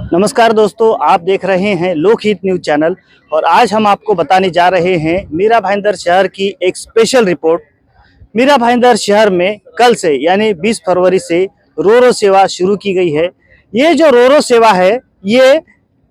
नमस्कार दोस्तों, आप देख रहे हैं लोकहित न्यूज चैनल और आज हम आपको बताने जा रहे हैं मीरा भाईंदर शहर की एक स्पेशल रिपोर्ट। मीरा भाईंदर शहर में कल से यानी 20 फरवरी से रोरो सेवा शुरू की गई है। ये जो रोरो सेवा है ये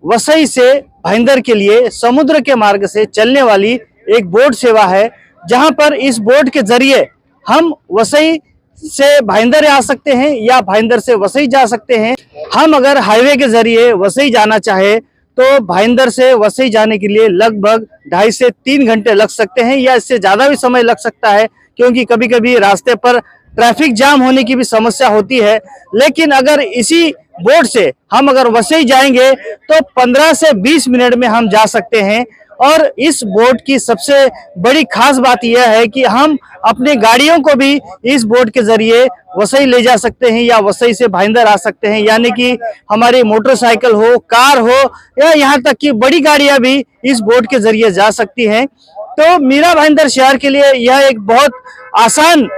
वसई से भाईंदर के लिए समुद्र के मार्ग से चलने वाली एक बोट सेवा है, जहां पर इस बोट के जरिए हम वसई से भाईंदर आ सकते हैं या भाईंदर से वसई जा सकते हैं। हम अगर हाईवे के जरिए वसई जाना चाहे तो भाईंदर से वसई जाने के लिए लगभग 2.5 से 3 घंटे लग सकते हैं या इससे ज्यादा भी समय लग सकता है, क्योंकि कभी कभी रास्ते पर ट्रैफिक जाम होने की भी समस्या होती है। लेकिन अगर इसी बोट से हम अगर वसई जाएंगे तो 15 से 20 मिनट में हम जा सकते हैं। और इस बोट की सबसे बड़ी खास बात यह है कि हम अपने गाड़ियों को भी इस बोट के जरिए वसई ले जा सकते हैं या वसई से भाईंदर आ सकते हैं, यानी कि हमारी मोटरसाइकिल हो, कार हो या यहाँ तक कि बड़ी गाड़ियां भी इस बोट के जरिए जा सकती हैं। तो मीरा भाईंदर शहर के लिए यह एक बहुत आसान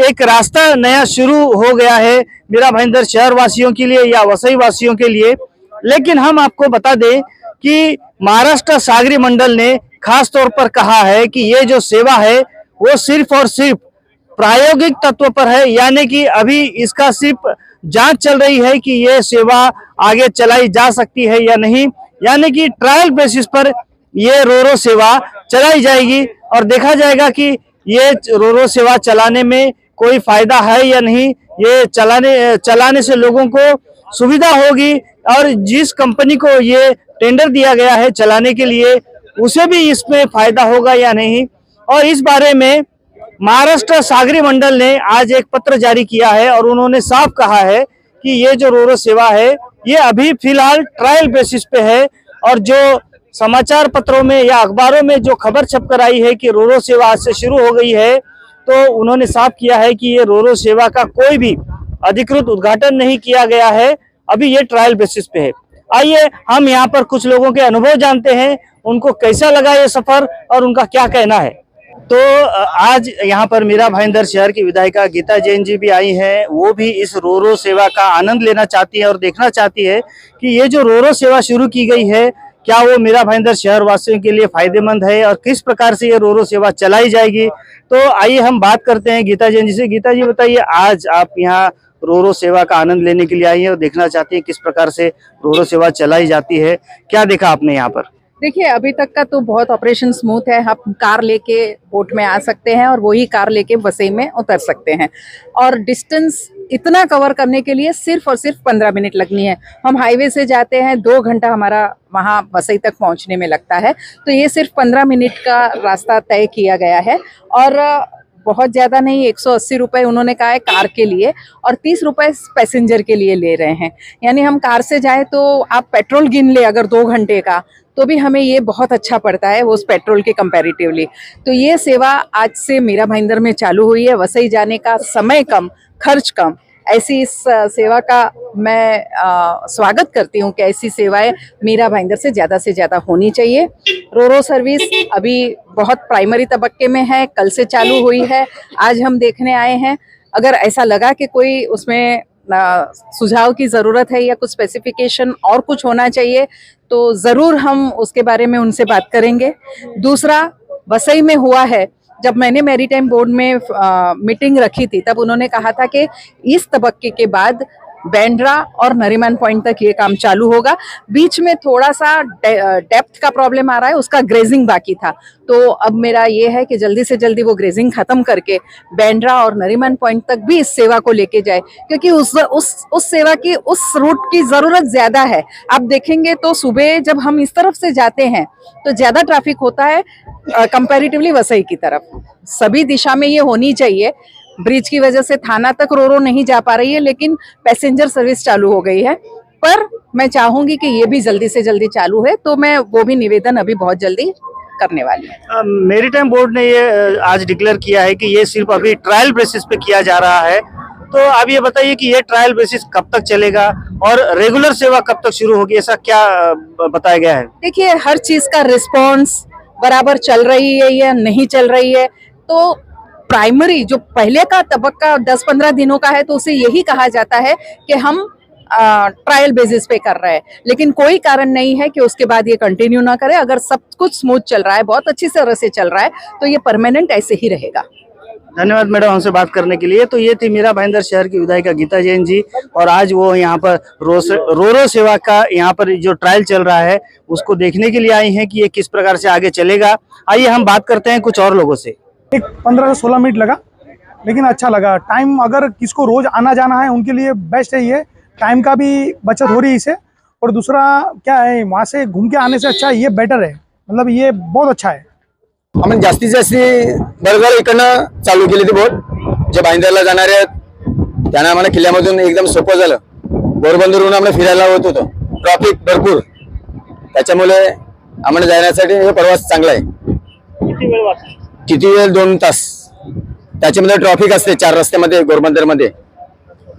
एक रास्ता नया शुरू हो गया है मीरा भाईंदर शहर वासियों के लिए या वसई वासियों के लिए। लेकिन हम आपको बता दें कि महाराष्ट्र सागरी मंडल ने खास तौर पर कहा है कि ये जो सेवा है वो सिर्फ और सिर्फ प्रायोगिक तत्व पर है, यानी कि अभी इसका सिर्फ जांच चल रही है कि ये सेवा आगे चलाई जा सकती है या नहीं, यानी कि ट्रायल बेसिस पर ये रोरो सेवा चलाई जाएगी और देखा जाएगा कि ये रोरो सेवा चलाने में कोई फायदा है या नहीं। ये चलाने से लोगों को सुविधा होगी और जिस कंपनी को ये टेंडर दिया गया है चलाने के लिए उसे भी इसमें फायदा होगा या नहीं। और इस बारे में महाराष्ट्र सागरी मंडल ने आज एक पत्र जारी किया है और उन्होंने साफ कहा है कि ये जो रोरो सेवा है ये अभी फिलहाल ट्रायल बेसिस पे है। और जो समाचार पत्रों में या अखबारों में जो खबर छपकर आई है कि रोरो सेवा आज से शुरू हो गई है, तो उन्होंने साफ किया है कि ये रोरो सेवा का कोई भी अधिकृत उद्घाटन नहीं किया गया है, अभी ये ट्रायल बेसिस पे है। आइए हम यहाँ पर कुछ लोगों के अनुभव जानते हैं, उनको कैसा लगा ये सफर और उनका क्या कहना है। तो आज यहाँ पर मीरा भाईंदर शहर की विधायिका गीता जैन जी भी आई हैं, वो भी इस रोरो सेवा का आनंद लेना चाहती है और देखना चाहती है कि ये जो रोरो सेवा शुरू की गई है क्या वो मीरा भाईंदर शहर वासियों के लिए फायदेमंद है और किस प्रकार से ये रोरो सेवा चलाई जाएगी। तो आइए हम बात करते हैं गीता जैन जी से। गीता जी बताइए, आज आप यहाँ रोरो सेवा का आनंद लेने के लिए आई है और देखना चाहती है किस प्रकार से रोरो सेवा चलाई जाती है, क्या देखा आपने यहाँ पर? देखिए, अभी तक का तो बहुत ऑपरेशन स्मूथ है। हम कार लेके बोट में आ सकते हैं और वही कार लेके वसई में उतर सकते हैं और डिस्टेंस इतना कवर करने के लिए सिर्फ और सिर्फ 15 मिनट लगनी है। हम हाईवे से जाते हैं 2 घंटा हमारा वहाँ वसई तक पहुँचने में लगता है, तो ये सिर्फ 15 मिनट का रास्ता तय किया गया है। और बहुत ज़्यादा नहीं, 180 रुपये उन्होंने कहा है कार के लिए और 30 रुपये पैसेंजर के लिए ले रहे हैं। यानी हम कार से जाए तो आप पेट्रोल गिन ले अगर 2 घंटे का, तो भी हमें ये बहुत अच्छा पड़ता है वो उस पेट्रोल के कंपैरेटिवली। तो ये सेवा आज से मीरा भाईंदर में चालू हुई है। वसई जाने का समय कम, खर्च कम, ऐसी इस सेवा का मैं स्वागत करती हूँ कि ऐसी सेवाएं मीरा भाईंदर से ज़्यादा होनी चाहिए। रोरो सर्विस अभी बहुत प्राइमरी तबक्के में है, कल से चालू हुई है। आज हम देखने आए हैं, अगर ऐसा लगा कि कोई उसमें सुझाव की ज़रूरत है या कुछ स्पेसिफिकेशन और कुछ होना चाहिए तो ज़रूर हम उसके बारे में उनसे बात करेंगे। दूसरा, वसई में हुआ है, जब मैंने मैरीटाइम बोर्ड में मीटिंग रखी थी तब उन्होंने कहा था कि इस तबक्के के बाद बैंड्रा और नरीमन पॉइंट तक ये काम चालू होगा। बीच में थोड़ा सा डेप्थ का प्रॉब्लम आ रहा है, उसका ग्रेजिंग बाकी था। तो अब मेरा ये है कि जल्दी से जल्दी वो ग्रेजिंग खत्म करके बैंड्रा और नरीमन पॉइंट तक भी इस सेवा को लेके जाए, क्योंकि उस सेवा की, उस रूट की ज़रूरत ज़्यादा है। आप देखेंगे तो सुबह जब हम इस तरफ से जाते हैं तो ज़्यादा ट्रैफिक होता है कंपैरेटिवली वसई की तरफ। सभी दिशा में ये होनी चाहिए। ब्रिज की वजह से थाना तक रोरो नहीं जा पा रही है, लेकिन पैसेंजर सर्विस चालू हो गई है। पर मैं चाहूंगी कि ये भी जल्दी से जल्दी चालू है, तो मैं वो भी निवेदन अभी बहुत जल्दी करने वाली हूँ। मैरीटाइम बोर्ड ने ये आज डिक्लेयर किया है कि ये सिर्फ अभी ट्रायल बेसिस पे किया जा रहा है, तो आप ये बताइए कि ये ट्रायल बेसिस कब तक चलेगा और रेगुलर सेवा कब तक शुरू होगी, ऐसा क्या बताया गया है? देखिए, हर चीज का रिस्पॉन्स बराबर चल रही है या नहीं चल रही है। तो प्राइमरी जो पहले का तबक्का 10-15 दिनों का है, तो उसे यही कहा जाता है कि हम ट्रायल बेसिस पे कर रहा है, लेकिन कोई कारण नहीं है कि उसके बाद ये कंटिन्यू ना करे। अगर सब कुछ स्मूथ चल रहा है, बहुत अच्छी तरह से चल रहा है, तो ये परमानेंट ऐसे ही रहेगा। धन्यवाद मैडम हमसे बात करने के लिए। तो ये थी मीरा भाईंदर शहर की विधायिका गीता जैन जी, और आज वो यहाँ पर रोरो सेवा का यहाँ पर जो ट्रायल चल रहा है उसको देखने के लिए आई हैं कि ये किस प्रकार से आगे चलेगा। आइए हम बात करते हैं कुछ और लोगों से। एक 15 से 16 मिनट लगा, लेकिन अच्छा लगा। टाइम अगर किसको रोज आना जाना है उनके लिए बेस्ट है ये, टाइम का भी बचत हो रही है इससे। और दूसरा क्या है, वहाँ से घूम के आने से अच्छा ये बेटर है, मतलब ये बहुत अच्छा है। आम्ही जास्तीत जास्त बर्गर इकडनं चालू केली ती बोट, जे भाईंदरला जाणारे आहेत त्यांना आम्हाला किल्ल्यामधून एकदम सोपं झालं। बोरबंदरहून आम्हाला फिरायला होत होतं, ट्रॉफिक भरपूर, त्याच्यामुळे आम्हाला जाण्यासाठी हे प्रवास चांगला आहे। किती वेळ 2 तास, त्याच्यामध्ये ट्रॉफिक असते 4 रस्त्यामध्ये बोरबंदरमध्ये।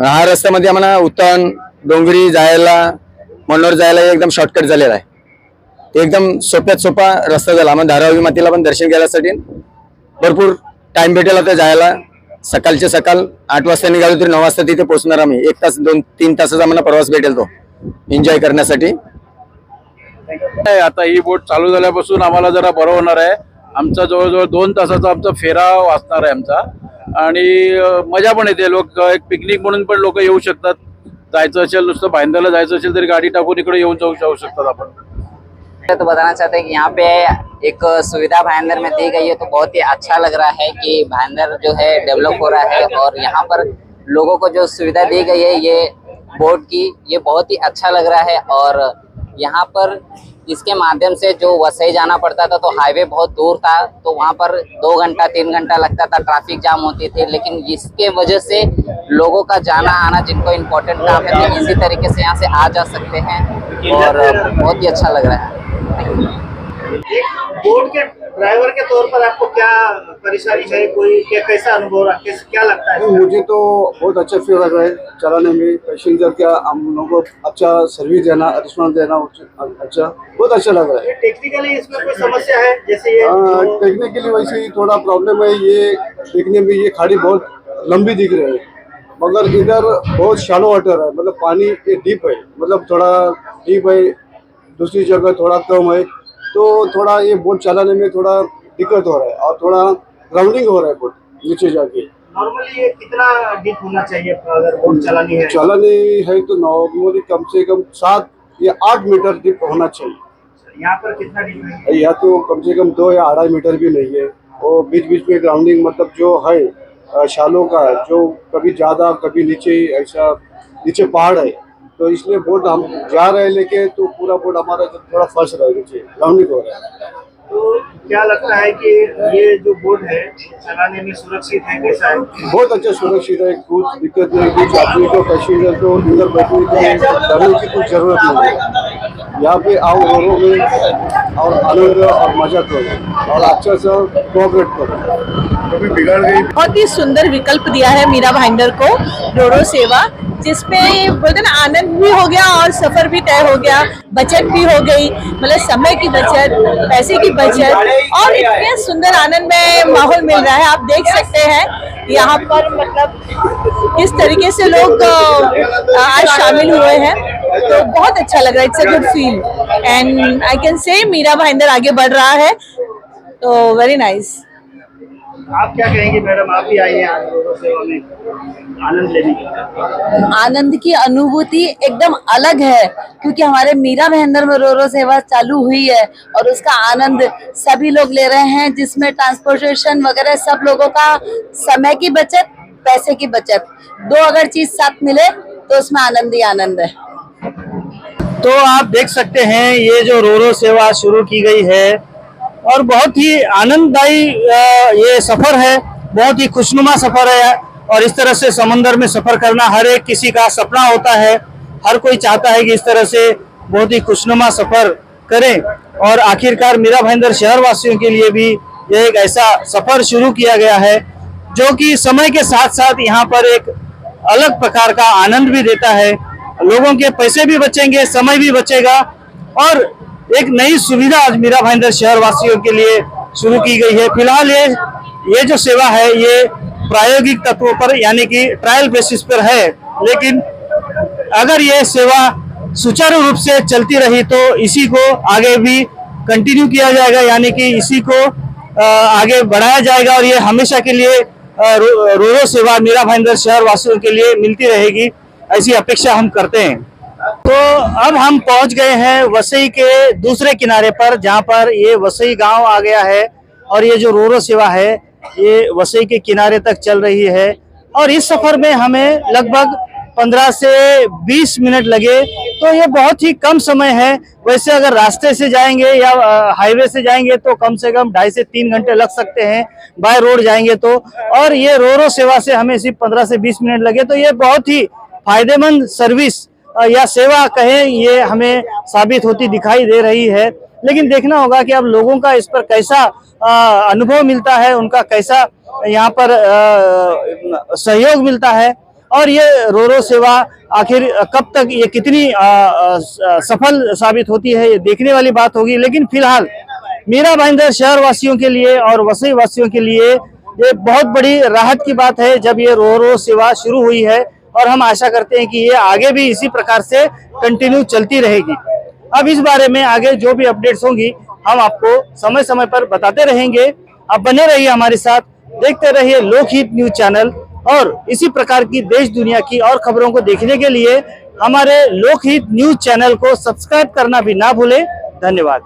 हा रस्त्यामध्ये आम्हाला उत्तन डोंगरी जायला, मनोर जायला एकदम शॉर्टकट झालेला आहे, एकदम सोप्यात सोपा रस्ता झाला। आम्हाला धारावी मातेला पण दर्शन घ्यायसाठी भरपूर टाइम भेटेल आता जायला। सकाळचे सकाळ 8 वाजता निघालो तरी 9 वाजता तिथे पोहोचणार आम्ही। 1 तास 2-3 तासाचा आम्हाला प्रवास भेटेल तो एन्जॉय करण्यासाठी। आता ही बोट चालू झाल्यापासून आम्हाला जरा बरं होणार आहे। आमचा जवळजवळ 2 तासाचा आमचा फेरा वाचणार आहे आमचा, आणि मजा पण येते। लोक एक पिकनिक म्हणून पण लोक येऊ शकतात। जायचं असेल, नुसतं भाईंदरला जायचं असेल तरी गाडी टाकून इकडे येऊन जाऊ शकतात आपण। तो बताना चाहते हैं कि यहाँ पे एक सुविधा भाईंदर में दी गई है, तो बहुत ही अच्छा लग रहा है कि भाईंदर जो है डेवलप हो रहा है, और यहाँ पर लोगों को जो सुविधा दी गई है ये बोट की, ये बहुत ही अच्छा लग रहा है। और यहाँ पर इसके माध्यम से जो वसई जाना पड़ता था तो हाईवे बहुत दूर था, तो वहाँ पर 2 घंटा 3 घंटा लगता था, ट्रैफिक जाम होती थी। लेकिन इसके वजह से लोगों का जाना आना, जिनको इम्पोर्टेंट काम है, तो इसी तरीके से यहाँ से आ जा सकते हैं, और बहुत ही अच्छा लग रहा है। एक बोट के ड्राइवर के तौर पर आपको क्या परेशानी है, कोई कैसा अनुभव रहा, क्या लगता है? मुझे तो बहुत अच्छा फील लग रहा है चलाने में। पैसेंजर क्या हम लोगों को अच्छा सर्विस देना, रिस्पॉन्स देना अच्छा, बहुत अच्छा लग रहा है। टेक्निकली इसमें कोई समस्या है जैसे ये टेक्निकली वैसे ही थोड़ा प्रॉब्लम है, ये देखने में ये खाड़ी बहुत लंबी दिख रही है, मगर इधर बहुत शैलो वाटर है, मतलब पानी ये डीप है, मतलब थोड़ा डीप है। दूसरी जगह थोड़ा कम है, तो थोड़ा ये बोट चलाने में थोड़ा दिक्कत हो रहा है, और थोड़ा ग्राउंडिंग हो रहा है बोट नीचे जाके। नॉर्मली ये कितना डीप होना चाहिए अगर बोट चलानी है तो नॉर्मली कम से कम 7 या 8 मीटर डीप होना चाहिए। यहाँ पर कितना डीप है? यहाँ तो कम से कम 2 या 2.5 मीटर भी नहीं है। और बीच बीच में ग्राउंडिंग मतलब जो है शालों का, जो कभी ज़्यादा कभी नीचे, ऐसा नीचे पहाड़ है, तो इसलिए बोट हम जा रहे हैं लेके, तो पूरा बोट हमारा थोड़ा फंस रहा है, नीचे ग्राउंडिंग हो रहा है। तो क्या लगता है कि ये जो बोट है चलाने में सुरक्षित है, कैसा है? बहुत अच्छा सुरक्षित है, कुछ दिक्कत नहीं, कुछ आदमी को पैसेंजर को इधर बैठने की डरने की कुछ जरूरत नहीं है। यहाँ पे आओ रोरो में और आनंद और मजा करो और अच्छा सा कोऑपरेट करो। कभी बिगड़ गई। बहुत ही सुंदर विकल्प दिया है मीरा भाईंदर को रोरो सेवा, जिसमें बोलते ना आनंद भी हो गया और सफर भी तय हो गया, बचत भी हो गई, मतलब समय की बचत, पैसे की बचत, और इतने सुंदर आनंद में माहौल मिल रहा है। आप देख सकते हैं यहाँ पर मतलब किस तरीके से लोग आज शामिल हुए हैं, तो बहुत अच्छा लग रहा है। It's a good feel and I can say Mira Bhayandar आगे बढ़ रहा है, तो वेरी नाइस। आप क्या कहेंगे मैडम, आप भी आई हैं आज रोरो सेवा में आनंद लेने के लिए? आनंद की अनुभूति एकदम अलग है, क्योंकि हमारे मीरा भाईंदर में रोरो सेवा चालू हुई है और उसका आनंद सभी लोग ले रहे हैं, जिसमें ट्रांसपोर्टेशन वगैरह सब लोगों का समय की बचत, पैसे की बचत, 2 अगर चीज साथ मिले तो उसमें आनंद ही आनंद है। तो आप देख सकते हैं ये जो रोरो सेवा शुरू की गई है और बहुत ही आनंददायी ये सफर है, बहुत ही खुशनुमा सफर है। और इस तरह से समंदर में सफर करना हर एक किसी का सपना होता है, हर कोई चाहता है कि इस तरह से बहुत ही खुशनुमा सफर करें। और आखिरकार मीरा भाईंदर शहर वासियों के लिए भी ये एक ऐसा सफर शुरू किया गया है जो कि समय के साथ साथ यहाँ पर एक अलग प्रकार का आनंद भी देता है। लोगों के पैसे भी बचेंगे, समय भी बचेगा, और एक नई सुविधा आज मीरा भाईंदर शहर वासियों के लिए शुरू की गई है। फिलहाल ये जो सेवा है ये प्रायोगिक तत्वों पर यानी कि ट्रायल बेसिस पर है, लेकिन अगर ये सेवा सुचारू रूप से चलती रही तो इसी को आगे भी कंटिन्यू किया जाएगा, यानी कि इसी को आगे बढ़ाया जाएगा और ये हमेशा के लिए रो सेवा मीरा भाईंदर शहर वासियों के लिए मिलती रहेगी, ऐसी अपेक्षा हम करते हैं। तो अब हम पहुंच गए हैं वसई के दूसरे किनारे पर, जहां पर ये वसई गांव आ गया है और ये जो रो सेवा है ये वसई के किनारे तक चल रही है और इस सफर में हमें लगभग 15 से 20 मिनट लगे, तो ये बहुत ही कम समय है। वैसे अगर रास्ते से जाएंगे या हाईवे से जाएंगे तो कम से कम 2.5 से 3 घंटे लग सकते हैं, बाय रोड जाएंगे तो, और ये रो सेवा से हमें सिर्फ 15 से 20 मिनट लगे, तो ये बहुत ही फायदेमंद सर्विस या सेवा कहें ये हमें साबित होती दिखाई दे रही है। लेकिन देखना होगा कि अब लोगों का इस पर कैसा अनुभव मिलता है, उनका कैसा यहाँ पर सहयोग मिलता है और ये रो सेवा आखिर कब तक ये कितनी सफल साबित होती है, ये देखने वाली बात होगी। लेकिन फिलहाल मीरा भाईंदर शहर वासियों के लिए और वसई वासियों के लिए ये बहुत बड़ी राहत की बात है जब ये रो सेवा शुरू हुई है और हम आशा करते हैं कि ये आगे भी इसी प्रकार से कंटिन्यू चलती रहेगी। अब इस बारे में आगे जो भी अपडेट्स होंगी हम आपको समय समय पर बताते रहेंगे। आप बने रहिए हमारे साथ, देखते रहिए लोकहित न्यूज चैनल और इसी प्रकार की देश दुनिया की और खबरों को देखने के लिए हमारे लोकहित न्यूज चैनल को सब्सक्राइब करना भी ना भूलें। धन्यवाद।